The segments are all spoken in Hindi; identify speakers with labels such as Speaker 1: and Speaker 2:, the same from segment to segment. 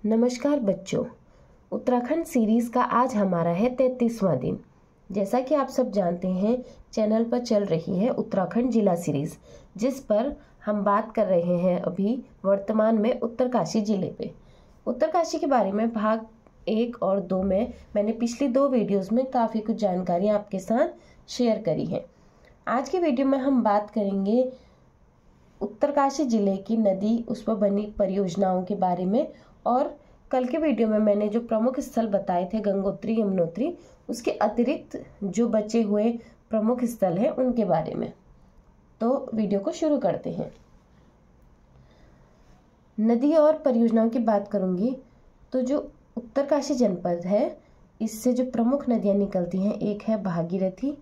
Speaker 1: नमस्कार बच्चों, उत्तराखंड सीरीज़ का आज हमारा है 33वां दिन। जैसा कि आप सब जानते हैं, चैनल पर चल रही है उत्तराखंड जिला सीरीज़, जिस पर हम बात कर रहे हैं अभी वर्तमान में उत्तरकाशी जिले पे। उत्तरकाशी के बारे में भाग 1 और 2 में मैंने पिछली 2 वीडियोस में काफ़ी कुछ जानकारियाँ आपके साथ शेयर करी हैं। आज की वीडियो में हम बात करेंगे उत्तरकाशी जिले की नदी, उस पर बनी परियोजनाओं के बारे में, और कल के वीडियो में मैंने जो प्रमुख स्थल बताए थे गंगोत्री, यमुनोत्री, उसके अतिरिक्त जो बचे हुए प्रमुख स्थल हैं उनके बारे में। तो वीडियो को शुरू करते हैं। नदी और परियोजनाओं की बात करूंगी तो जो उत्तरकाशी जनपद है, इससे जो प्रमुख नदियां निकलती हैं, एक है भागीरथी,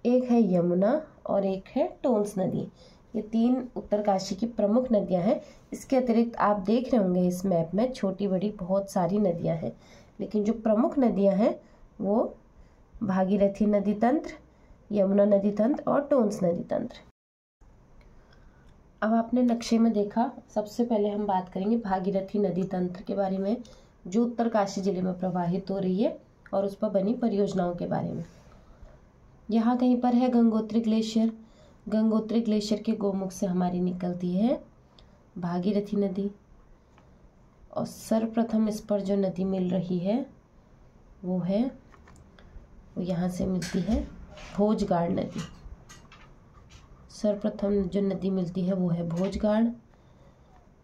Speaker 1: एक है यमुना और एक है टोंस नदी। ये 3 उत्तरकाशी की प्रमुख नदियां हैं। इसके अतिरिक्त आप देख रहे होंगे इस मैप में छोटी बड़ी बहुत सारी नदियां हैं, लेकिन जो प्रमुख नदियां हैं वो भागीरथी नदी तंत्र, यमुना नदी तंत्र और टोंस नदी तंत्र। अब आपने नक्शे में देखा, सबसे पहले हम बात करेंगे भागीरथी नदी तंत्र के बारे में, जो उत्तरकाशी जिले में प्रवाहित हो रही है, और उस पर बनी परियोजनाओं के बारे में। यहाँ कहीं पर है गंगोत्री ग्लेशियर। गंगोत्री ग्लेशियर के गोमुख से हमारी निकलती है भागीरथी नदी, और सर्वप्रथम इस पर जो नदी मिल रही है वो यहाँ से मिलती है भोजगाड़ नदी। सर्वप्रथम जो नदी मिलती है वो है भोजगाड़।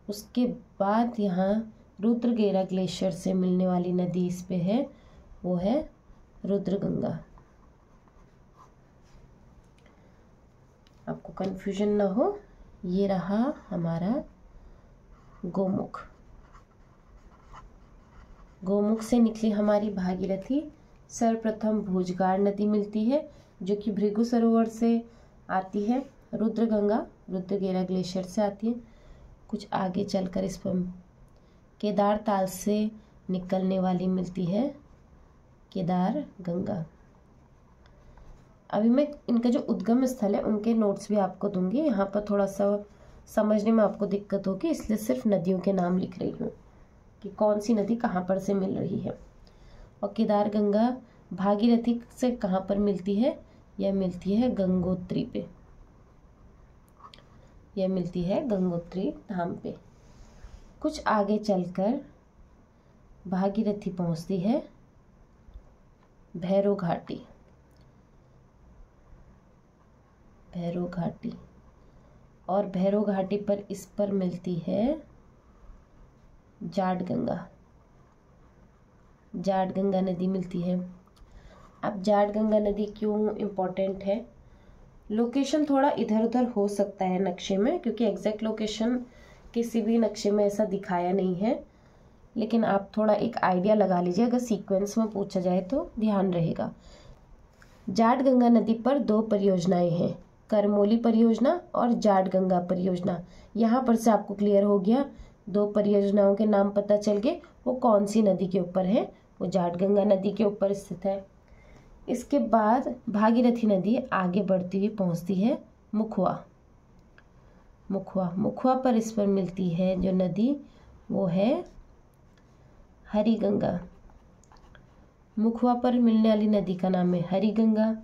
Speaker 1: उसके बाद यहाँ रुद्रगेरा ग्लेशियर से मिलने वाली नदी इस पे है, वो है रुद्रगंगा। आपको कंफ्यूजन ना हो, ये रहा हमारा गोमुख। गोमुख से निकली हमारी भागीरथी। सर्वप्रथम भोजगाड़ नदी मिलती है जो कि भृगु सरोवर से आती है। रुद्रगंगा रुद्रगेरा ग्लेशियर से आती है। कुछ आगे चलकर इस पर केदार ताल से निकलने वाली मिलती है केदार गंगा। अभी मैं इनका जो उद्गम स्थल है उनके नोट्स भी आपको दूंगी। यहाँ पर थोड़ा सा समझने में आपको दिक्कत होगी, इसलिए सिर्फ नदियों के नाम लिख रही हूँ कि कौन सी नदी कहाँ पर से मिल रही है। और केदार गंगा भागीरथी से कहाँ पर मिलती है? यह मिलती है गंगोत्री पे। यह मिलती है गंगोत्री धाम पे। कुछ आगे चलकर भागीरथी पहुँचती है भैरो घाटी। भैरो घाटी, और भैरो घाटी पर इस पर मिलती है जाट गंगा। जाट गंगा नदी मिलती है। अब जाट गंगा नदी क्यों इम्पोर्टेंट है? लोकेशन थोड़ा इधर उधर हो सकता है नक्शे में, क्योंकि एग्जैक्ट लोकेशन किसी भी नक्शे में ऐसा दिखाया नहीं है, लेकिन आप थोड़ा एक आइडिया लगा लीजिए। अगर सीक्वेंस में पूछा जाए तो ध्यान रहेगा। जाट गंगा नदी पर 2 परियोजनाएं हैं, करमोली परियोजना और जाट गंगा परियोजना। यहाँ पर से आपको क्लियर हो गया, 2 परियोजनाओं के नाम पता चल गए। वो कौन सी नदी के ऊपर है? वो जाट गंगा नदी के ऊपर स्थित है। इसके बाद भागीरथी नदी आगे बढ़ती हुई पहुँचती है मुखवा। मुखवा पर इस पर मिलती है जो नदी, वो है हरी गंगा। मुखवा पर मिलने वाली नदी का नाम है हरी गंगा।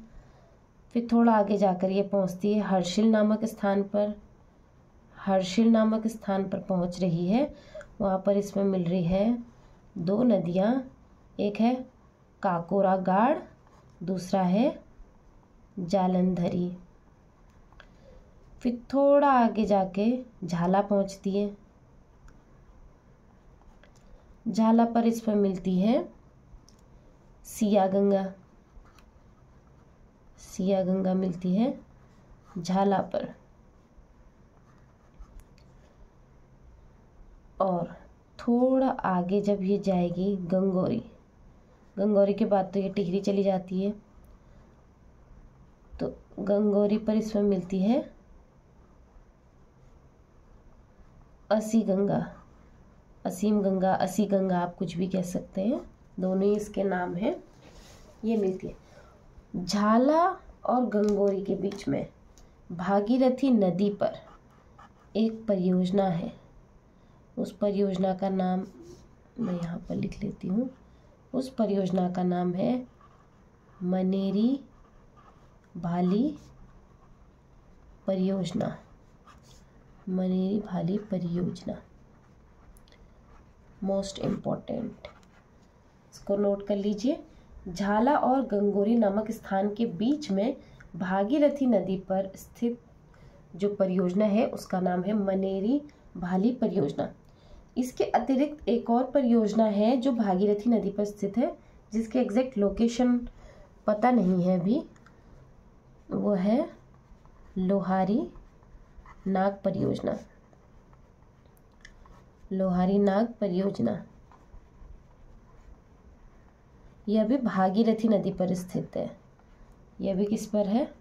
Speaker 1: फिर थोड़ा आगे जाकर ये पहुंचती है हर्षिल नामक स्थान पर। हर्षिल नामक स्थान पर पहुंच रही है, वहाँ पर इसमें मिल रही है 2 नदियाँ। एक है काकोरा गाड़, दूसरा है जालंधरी। फिर थोड़ा आगे जाके झाला पहुंचती है। झाला पर इस पर मिलती है सिया गंगा। सिया गंगा मिलती है झाला पर। और थोड़ा आगे जब ये जाएगी गंगोरी, गंगोरी के बाद तो ये टिहरी चली जाती है, तो गंगोरी पर इसमें मिलती है असी गंगा, असीम गंगा, असी गंगा, आप कुछ भी कह सकते हैं, दोनों ही इसके नाम हैं। ये मिलती है झाला और गंगोरी के बीच में भागीरथी नदी पर एक परियोजना है। उस परियोजना का नाम मैं यहाँ पर लिख लेती हूँ। उस परियोजना का नाम है मनेरी भाली परियोजना। मनेरी भाली परियोजना मोस्ट इम्पोर्टेंट, इसको नोट कर लीजिए। झाला और गंगोरी नामक स्थान के बीच में भागीरथी नदी पर स्थित जो परियोजना है उसका नाम है मनेरी भाली परियोजना। इसके अतिरिक्त एक और परियोजना है जो भागीरथी नदी पर स्थित है, जिसके एग्जैक्ट लोकेशन पता नहीं है अभी, वो है लोहारी नाग परियोजना। लोहारी नाग परियोजना यह भी भागीरथी नदी पर स्थित है। यह भी किस पर है?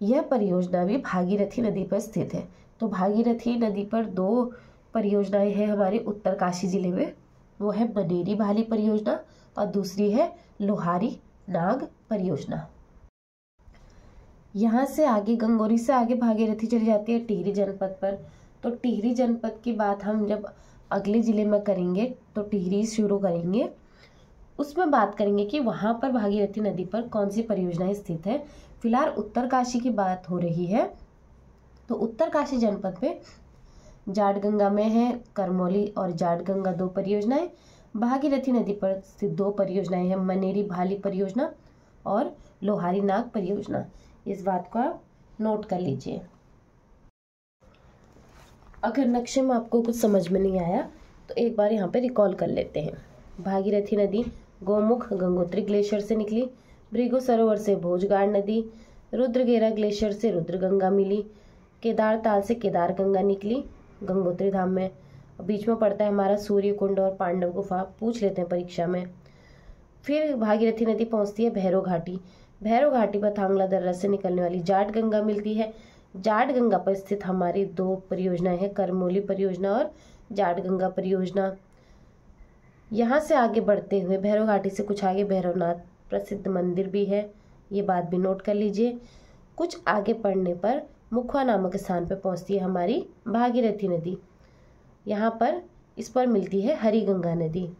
Speaker 1: यह परियोजना भी भागीरथी नदी पर स्थित है। तो भागीरथी नदी पर दो परियोजनाएं हैं हमारे उत्तरकाशी जिले में, वो है मनेरी भाली परियोजना और दूसरी है लोहारी नाग परियोजना। यहाँ से आगे गंगोरी से आगे भागीरथी चली जाती है टिहरी जनपद पर। तो टिहरी जनपद की बात हम जब अगले ज़िले में करेंगे तो टिहरी शुरू करेंगे, उसमें बात करेंगे कि वहाँ पर भागीरथी नदी पर कौन सी परियोजनाएं स्थित है। फिलहाल उत्तरकाशी की बात हो रही है, तो उत्तरकाशी जनपद में जाटगंगा में है करमौली और जाटगंगा दो परियोजनाएं। भागीरथी नदी पर स्थित दो परियोजनाएं हैं, मनेरी भाली परियोजना और लोहारी नाग परियोजना। इस बात को आप नोट कर लीजिए। अगर नक्शे में आपको कुछ समझ में नहीं आया तो एक बार यहाँ पे रिकॉल कर लेते हैं। भागीरथी नदी गोमुख गंगोत्री ग्लेशियर से निकली, भृगु सरोवर से भोजगाड़ नदी, रुद्रगेरा ग्लेशियर से रुद्रगंगा मिली, केदार ताल से केदार गंगा निकली गंगोत्री धाम में। बीच में पड़ता है हमारा सूर्य कुंड और पांडव गुफा, पूछ लेते हैं परीक्षा में। फिर भागीरथी नदी पहुँचती है भैरव घाटी। भैरव घाटी पर थांगला दर्रा से निकलने वाली जाट गंगा मिलती है। जाट गंगा पर स्थित हमारी दो परियोजनाएं हैं, करमौली परियोजना और जाट गंगा परियोजना। यहाँ से आगे बढ़ते हुए भैरव घाटी से कुछ आगे भैरवनाथ प्रसिद्ध मंदिर भी है, ये बात भी नोट कर लीजिए। कुछ आगे पढ़ने पर मुखवा नामक स्थान पर पहुँचती है हमारी भागीरथी नदी। यहाँ पर इस पर मिलती है हरी गंगा नदी।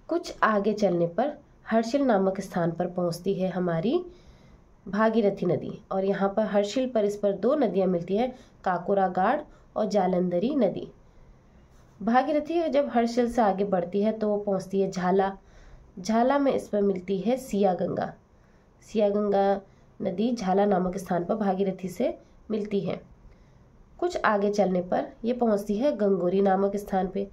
Speaker 1: कुछ आगे चलने पर हर्षिल नामक स्थान पर पहुँचती है हमारी भागीरथी नदी और यहाँ पर हर्षिल पर इस पर दो नदियाँ मिलती हैं, काकोरा गाड़ और जालंधरी नदी। भागीरथी जब हर्षिल से आगे बढ़ती है तो वो पहुँचती है झाला। झाला में इस पर मिलती है सिया गंगा। सिया गंगा नदी झाला नामक स्थान पर भागीरथी से मिलती है। कुछ आगे चलने पर यह पहुँचती है गंगोरी नामक स्थान पे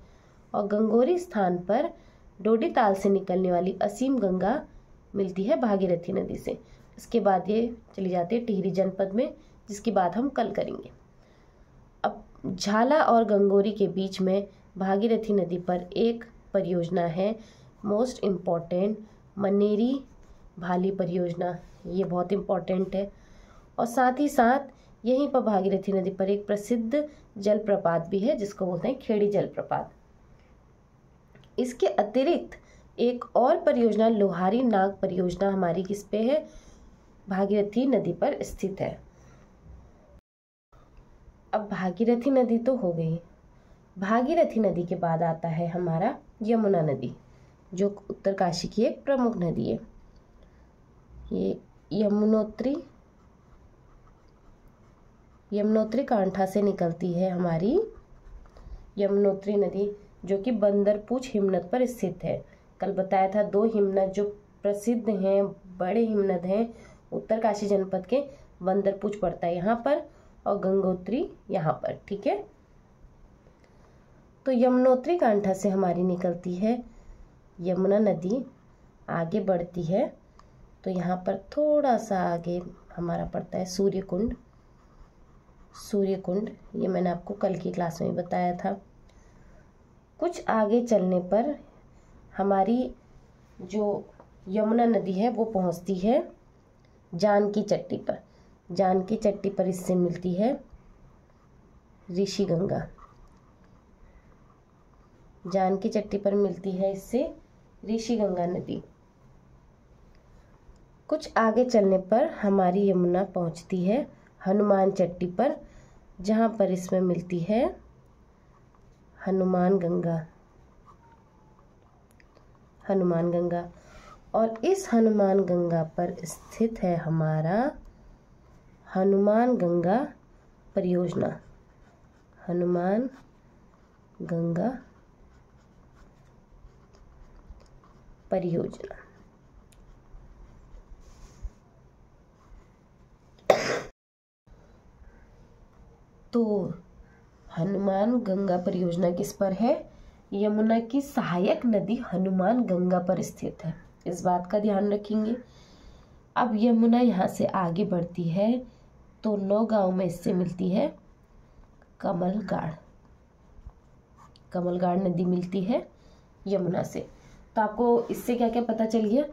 Speaker 1: और गंगोरी स्थान पर डोडी ताल से निकलने वाली असीम गंगा मिलती है भागीरथी नदी से। इसके बाद ये चली जाती है टिहरी जनपद में, जिसकी बात हम कल करेंगे। अब झाला और गंगोरी के बीच में भागीरथी नदी पर एक परियोजना है मोस्ट इम्पॉर्टेंट, मनेरी भाली परियोजना। ये बहुत इम्पॉर्टेंट है और साथ ही साथ यहीं पर भागीरथी नदी पर एक प्रसिद्ध जलप्रपात भी है जिसको बोलते हैं खेड़ी जलप्रपात। इसके अतिरिक्त एक और परियोजना लोहारी नाग परियोजना हमारी किस पे है? भागीरथी नदी पर स्थित है। अब भागीरथी नदी तो हो गई। भागीरथी नदी के बाद आता है हमारा यमुना नदी, जो उत्तरकाशी की एक प्रमुख नदी है। ये यमुनोत्री कांठा से निकलती है हमारी यमुनोत्री नदी, जो कि बंदरपूछ हिमनद पर स्थित है। कल बताया था दो हिमनद जो प्रसिद्ध हैं, बड़े हिमनद हैं उत्तरकाशी जनपद के, बंदरपूछ पड़ता है यहाँ पर और गंगोत्री यहाँ पर, ठीक है। तो यमुनोत्री कांठा से हमारी निकलती है यमुना नदी, आगे बढ़ती है तो यहाँ पर थोड़ा सा आगे हमारा पड़ता है सूर्य कुंड। ये मैंने आपको कल की क्लास में बताया था। कुछ आगे चलने पर हमारी जो यमुना नदी है वो पहुँचती है जानकी चट्टी पर। जानकी चट्टी पर इससे मिलती है ऋषि गंगा। जानकी चट्टी पर मिलती है इससे ऋषि गंगा नदी। कुछ आगे चलने पर हमारी यमुना पहुंचती है हनुमान चट्टी पर, जहां पर इसमें मिलती है हनुमान गंगा, हनुमान गंगा। और इस हनुमान गंगा पर स्थित है हमारा हनुमान गंगा परियोजना, हनुमान गंगा परियोजना। तो हनुमान गंगा परियोजना किस पर है? यमुना की सहायक नदी हनुमान गंगा पर स्थित है, इस बात का ध्यान रखेंगे। अब यमुना यहाँ से आगे बढ़ती है तो नौगांव में इससे मिलती है कमलगाड़, कमलगाड़ नदी मिलती है यमुना से। तो आपको इससे क्या क्या पता चल गया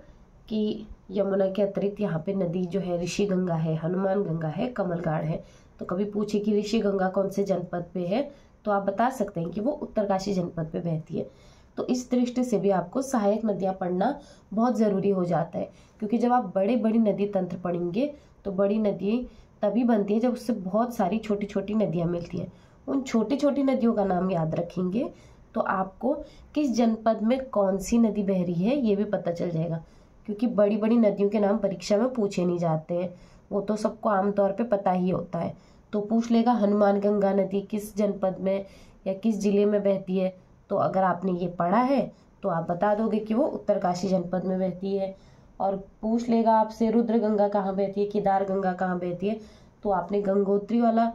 Speaker 1: कि यमुना के अतिरिक्त यहाँ पे नदी जो है ऋषि गंगा है, हनुमान गंगा है, कमलगाड़ है। तो कभी पूछे कि ऋषि गंगा कौन से जनपद पे है, तो आप बता सकते हैं कि वो उत्तरकाशी जनपद पे बहती है। तो इस दृष्टि से भी आपको सहायक नदियाँ पढ़ना बहुत ज़रूरी हो जाता है, क्योंकि जब आप बड़ी नदी तंत्र पढ़ेंगे तो बड़ी नदी तभी बनती है जब उससे बहुत सारी छोटी छोटी नदियाँ मिलती हैं। उन छोटी छोटी नदियों का नाम याद रखेंगे तो आपको किस जनपद में कौन सी नदी बह रही है ये भी पता चल जाएगा, क्योंकि बड़ी बड़ी नदियों के नाम परीक्षा में पूछे नहीं जाते हैं, वो तो सबको आमतौर पे पता ही होता है। तो पूछ लेगा हनुमान गंगा नदी किस जनपद में या किस जिले में बहती है, तो अगर आपने ये पढ़ा है तो आप बता दोगे कि वो उत्तरकाशी जनपद में बहती है। और पूछ लेगा आपसे रुद्र गंगा कहाँ बहती है, केदार गंगा कहाँ बहती है, तो आपने गंगोत्री वाला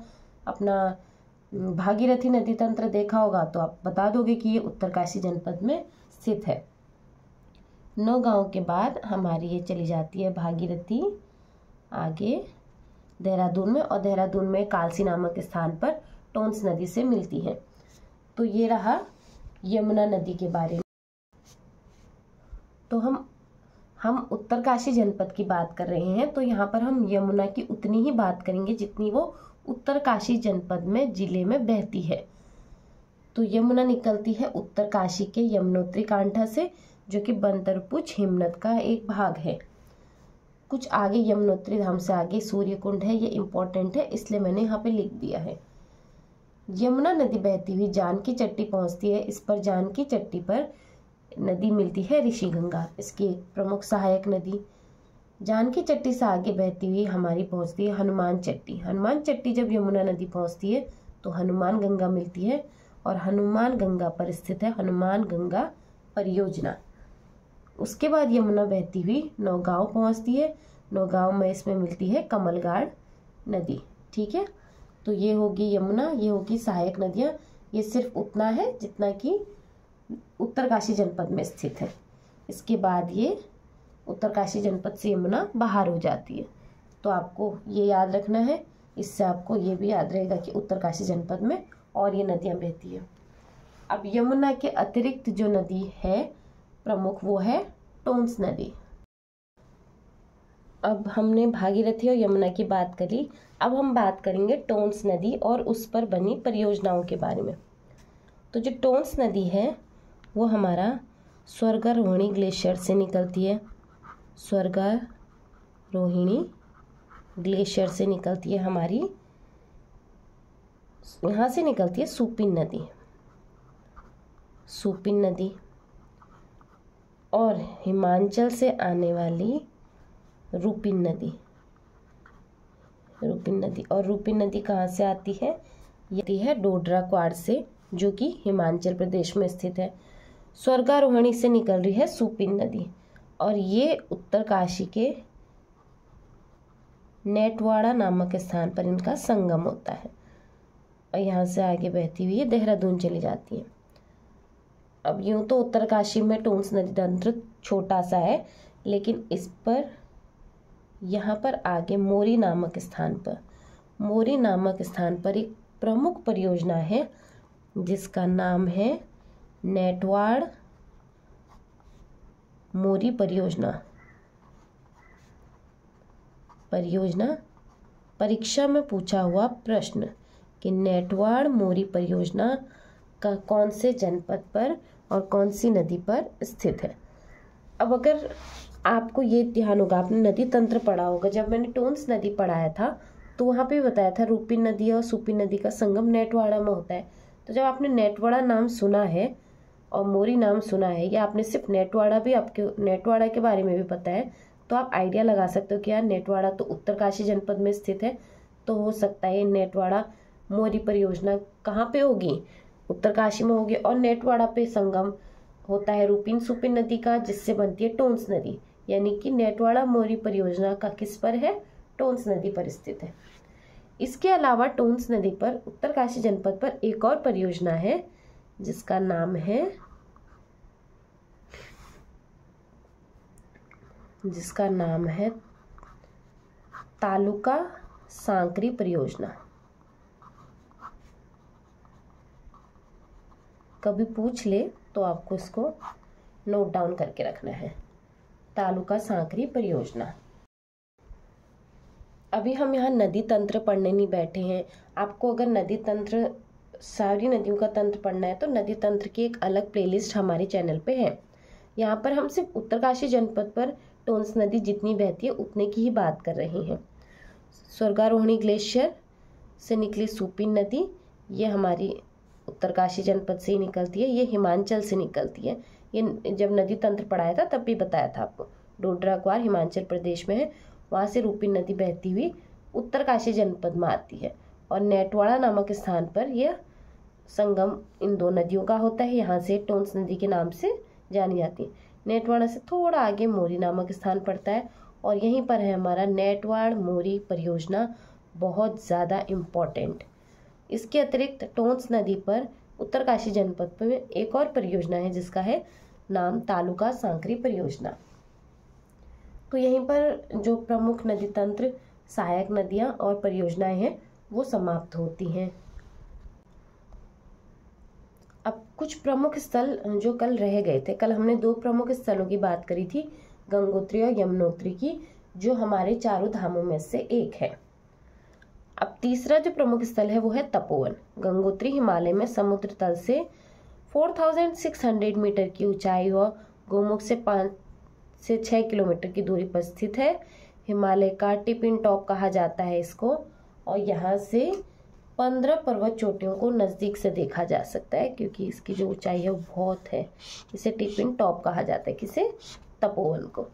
Speaker 1: अपना भागीरथी नदी तंत्र देखा होगा, तो आप बता दोगे कि ये उत्तरकाशी जनपद में स्थित है। नौगांव के बाद हमारी ये चली जाती है भागीरथी आगे देहरादून में, और देहरादून में कालसी नामक स्थान पर टोंस नदी से मिलती है। तो ये रहा यमुना नदी के बारे में। तो हम उत्तरकाशी जनपद की बात कर रहे हैं, तो यहाँ पर हम यमुना की उतनी ही बात करेंगे जितनी वो उत्तरकाशी जनपद में जिले में बहती है। तो यमुना निकलती है उत्तरकाशी के यमुनोत्री कांठा से, जो कि बंदरपुछ हिमनद का एक भाग है। कुछ आगे यमुनोत्री धाम से आगे सूर्य कुंड है, ये इंपॉर्टेंट है इसलिए मैंने यहाँ पे लिख दिया है। यमुना नदी बहती हुई जानकी चट्टी पहुँचती है। इस पर जानकी चट्टी पर नदी मिलती है ऋषि गंगा, इसकी एक प्रमुख सहायक नदी। जानकी चट्टी से आगे बहती हुई हमारी पहुँचती है हनुमान चट्टी। हनुमान चट्टी जब यमुना नदी पहुँचती है तो हनुमान गंगा मिलती है, और हनुमान गंगा पर स्थित है हनुमान गंगा परियोजना। उसके बाद यमुना बहती हुई नौगांव पहुँचती है। नौगांव में इसमें मिलती है कमलगाड़ नदी। ठीक है, तो ये होगी यमुना, ये होगी सहायक नदियाँ। ये सिर्फ उतना है जितना कि उत्तरकाशी जनपद में स्थित है। इसके बाद ये उत्तरकाशी जनपद से यमुना बाहर हो जाती है। तो आपको ये याद रखना है, इससे आपको ये भी याद रहेगा कि उत्तरकाशी जनपद में और ये नदियाँ बहती है। अब यमुना के अतिरिक्त जो नदी है प्रमुख वो है टोंस नदी। अब हमने भागीरथी और यमुना की बात करी, अब हम बात करेंगे टोंस नदी और उस पर बनी परियोजनाओं के बारे में। तो जो टोंस नदी है वो हमारा स्वर्गारोहिणी ग्लेशियर से निकलती है। स्वर्गारोहिणी ग्लेशियर से निकलती है हमारी, यहाँ से निकलती है सुपिन नदी, सुपिन नदी। और हिमाचल से आने वाली रूपिन नदी, रूपिन नदी। और रूपिन नदी कहाँ से आती है? ये है डोडरा क्वाड से, जो कि हिमाचल प्रदेश में स्थित है। स्वर्गारोहिणी से निकल रही है सुपिन नदी, और ये उत्तरकाशी के नेटवाड़ा नामक स्थान पर इनका संगम होता है, और यहाँ से आगे बहती हुई देहरादून चली जाती है। अब यूँ तो उत्तरकाशी में टोंस नदी तंत्र छोटा सा है, लेकिन इस पर यहाँ पर आगे मोरी नामक स्थान पर, मोरी नामक स्थान पर एक प्रमुख परियोजना है जिसका नाम है नेटवाड़ मोरी परियोजना। परियोजना परीक्षा में पूछा हुआ प्रश्न कि नेटवाड़ मोरी परियोजना का कौन से जनपद पर और कौन सी नदी पर स्थित है। अब अगर आपको ये ध्यान होगा, आपने नदी तंत्र पढ़ा होगा, जब मैंने टोंस नदी पढ़ाया था तो वहाँ पे बताया था रूपिन नदी और सुपिन नदी का संगम नेटवाड़ा में होता है। तो जब आपने नेटवाड़ा नाम सुना है और मोरी नाम सुना है, या आपने सिर्फ नेटवाड़ा भी, आपके नेटवाड़ा के बारे में भी पता है, तो आप आइडिया लगा सकते हो कि यार नेटवाड़ा तो उत्तरकाशी जनपद में स्थित है, तो हो सकता है नेटवाड़ा मोरी परियोजना कहाँ पे होगी, उत्तरकाशी में होगी। और नेटवाड़ा पे संगम होता है रूपिन सुपिन नदी का, जिससे बनती है टोंस नदी, यानी कि नेटवाड़ा मोरी परियोजना का किस पर है, टोंस नदी पर स्थित है। इसके अलावा टोंस नदी पर उत्तरकाशी जनपद पर एक और परियोजना है जिसका नाम है तालुका सांकरी परियोजना। कभी पूछ ले तो आपको इसको नोट डाउन करके रखना है, तालुका सांकरी परियोजना। अभी हम यहाँ नदी तंत्र पढ़ने नहीं बैठे हैं। आपको अगर नदी तंत्र, सारी नदियों का तंत्र पढ़ना है तो नदी तंत्र की एक अलग प्लेलिस्ट हमारे चैनल पे है। यहाँ पर हम सिर्फ उत्तरकाशी जनपद पर टोंस नदी जितनी बहती है उतने की ही बात कर रहे हैं। स्वर्गारोहिणी ग्लेशियर से निकली सुपिन नदी, ये हमारी उत्तरकाशी जनपद से ही निकलती है, ये हिमाचल से निकलती है। ये जब नदी तंत्र पढ़ाया था तब भी बताया था आपको। डोडराक्वार हिमाचल प्रदेश में है, वहाँ से रूपिन नदी बहती हुई उत्तरकाशी जनपद में आती है, और नेटवाड़ा नामक स्थान पर यह संगम इन दो नदियों का होता है। यहाँ से टोंस नदी के नाम से जानी जाती है। नेटवाड़ा से थोड़ा आगे मोरी नामक स्थान पड़ता है, और यहीं पर है हमारा नेटवाड़ मोरी परियोजना, बहुत ज़्यादा इम्पॉर्टेंट। इसके अतिरिक्त टोंस नदी पर उत्तरकाशी जनपद में एक और परियोजना है जिसका है नाम तालुका सांकरी परियोजना। तो यहीं पर जो प्रमुख नदी तंत्र, सहायक नदियां और परियोजनाएं हैं वो समाप्त होती हैं। अब कुछ प्रमुख स्थल जो कल रह गए थे, कल हमने 2 प्रमुख स्थलों की बात करी थी, गंगोत्री और यमुनोत्री की, जो हमारे चारों धामों में से एक है। अब तीसरा जो प्रमुख स्थल है वो है तपोवन। गंगोत्री हिमालय में समुद्र तल से 4600 मीटर की ऊंचाई और गोमुख से 5 से 6 किलोमीटर की दूरी पर स्थित है। हिमालय का टिप इन टॉप कहा जाता है इसको, और यहाँ से 15 पर्वत चोटियों को नज़दीक से देखा जा सकता है, क्योंकि इसकी जो ऊंचाई है वो बहुत है। इसे टिप इन टॉप कहा जाता है, किसे, तपोवन को।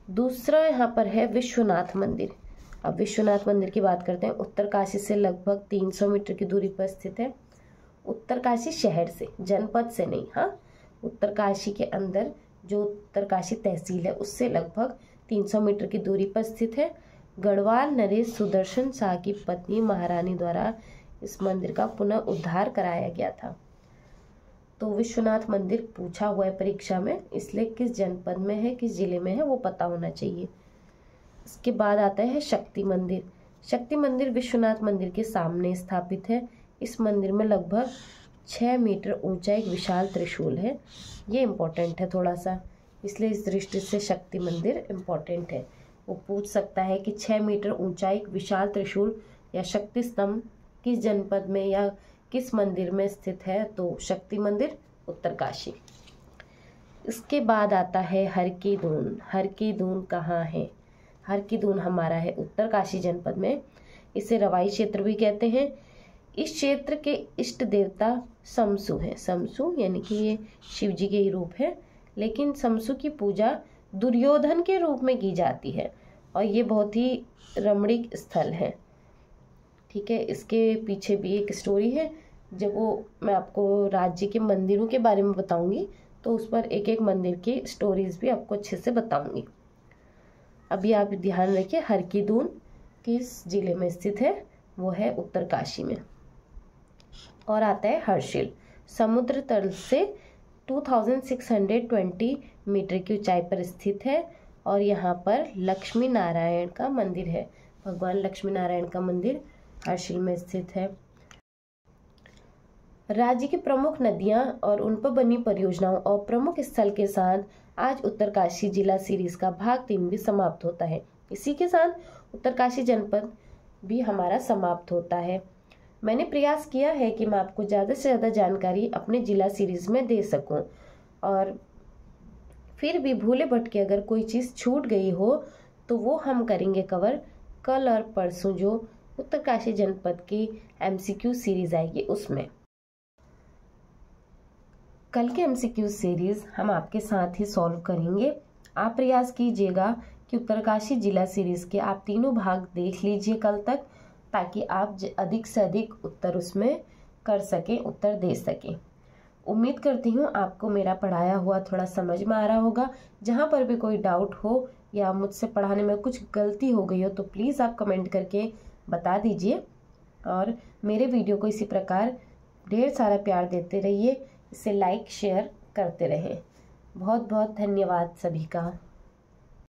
Speaker 1: दूसरा यहाँ पर है विश्वनाथ मंदिर। अब विश्वनाथ मंदिर की बात करते हैं। उत्तरकाशी से लगभग 300 मीटर की दूरी पर स्थित है। उत्तरकाशी शहर से, जनपद से नहीं, हाँ, उत्तरकाशी के अंदर जो उत्तरकाशी तहसील है उससे लगभग 300 मीटर की दूरी पर स्थित है। गढ़वाल नरेश सुदर्शन शाह की पत्नी महारानी द्वारा इस मंदिर का पुनः उद्धार कराया गया था। तो विश्वनाथ मंदिर पूछा हुआ है परीक्षा में, इसलिए किस जनपद में है, किस जिले में है, वो पता होना चाहिए। इसके बाद आता है शक्ति मंदिर। शक्ति मंदिर विश्वनाथ मंदिर के सामने स्थापित है। इस मंदिर में लगभग 6 मीटर ऊंचा एक विशाल त्रिशूल है। ये इम्पोर्टेंट है थोड़ा सा, इसलिए इस दृष्टि से शक्ति मंदिर इम्पोर्टेंट है। वो पूछ सकता है कि 6 मीटर ऊंचा एक विशाल त्रिशूल या शक्ति स्तंभ किस जनपद में या किस मंदिर में स्थित है, तो शक्ति मंदिर उत्तरकाशी। इसके बाद आता है हर की दून। हर की दून कहाँ है? हर की दून हमारा है उत्तरकाशी जनपद में। इसे रवाई क्षेत्र भी कहते हैं। इस क्षेत्र के इष्ट देवता समसु है। समसु यानी कि ये शिव जी के ही रूप है, लेकिन समसु की पूजा दुर्योधन के रूप में की जाती है, और ये बहुत ही रमणीक स्थल है। ठीक है, इसके पीछे भी एक स्टोरी है, जब वो मैं आपको राज्य के मंदिरों के बारे में बताऊंगी तो उस पर एक एक मंदिर की स्टोरीज भी आपको अच्छे से बताऊंगी। अभी आप ध्यान रखिए, हर की दून किस जिले में स्थित है, वो है उत्तरकाशी में। और आता है हर्षिल। समुद्र तल से 2620 मीटर की ऊंचाई पर स्थित है, और यहाँ पर लक्ष्मी नारायण का मंदिर है। भगवान लक्ष्मी नारायण का मंदिर हर्षिल में स्थित है। राज्य की प्रमुख नदियां और उन पर बनी परियोजनाओं और प्रमुख स्थल के साथ आज उत्तरकाशी जिला सीरीज का भाग 3 भी समाप्त होता है। इसी के साथ उत्तरकाशी जनपद भी हमारा समाप्त होता है। मैंने प्रयास किया है कि मैं आपको ज़्यादा से ज़्यादा जानकारी अपने जिला सीरीज में दे सकूं, और फिर भी भूले भटके अगर कोई चीज़ छूट गई हो तो वो हम करेंगे कवर कल और परसों, जो उत्तरकाशी जनपद की MCQ सीरीज आएगी उसमें। कल के MCQ सीरीज़ हम आपके साथ ही सॉल्व करेंगे। आप प्रयास कीजिएगा कि उत्तरकाशी जिला सीरीज़ के आप तीनों भाग देख लीजिए कल तक, ताकि आप अधिक से अधिक उत्तर उसमें कर सकें, उत्तर दे सकें। उम्मीद करती हूँ आपको मेरा पढ़ाया हुआ थोड़ा समझ में आ रहा होगा। जहाँ पर भी कोई डाउट हो या मुझसे पढ़ाने में कुछ गलती हो गई हो तो प्लीज़ आप कमेंट करके बता दीजिए, और मेरे वीडियो को इसी प्रकार ढेर सारा प्यार देते रहिए, इसे लाइक शेयर करते रहें। बहुत बहुत धन्यवाद सभी का।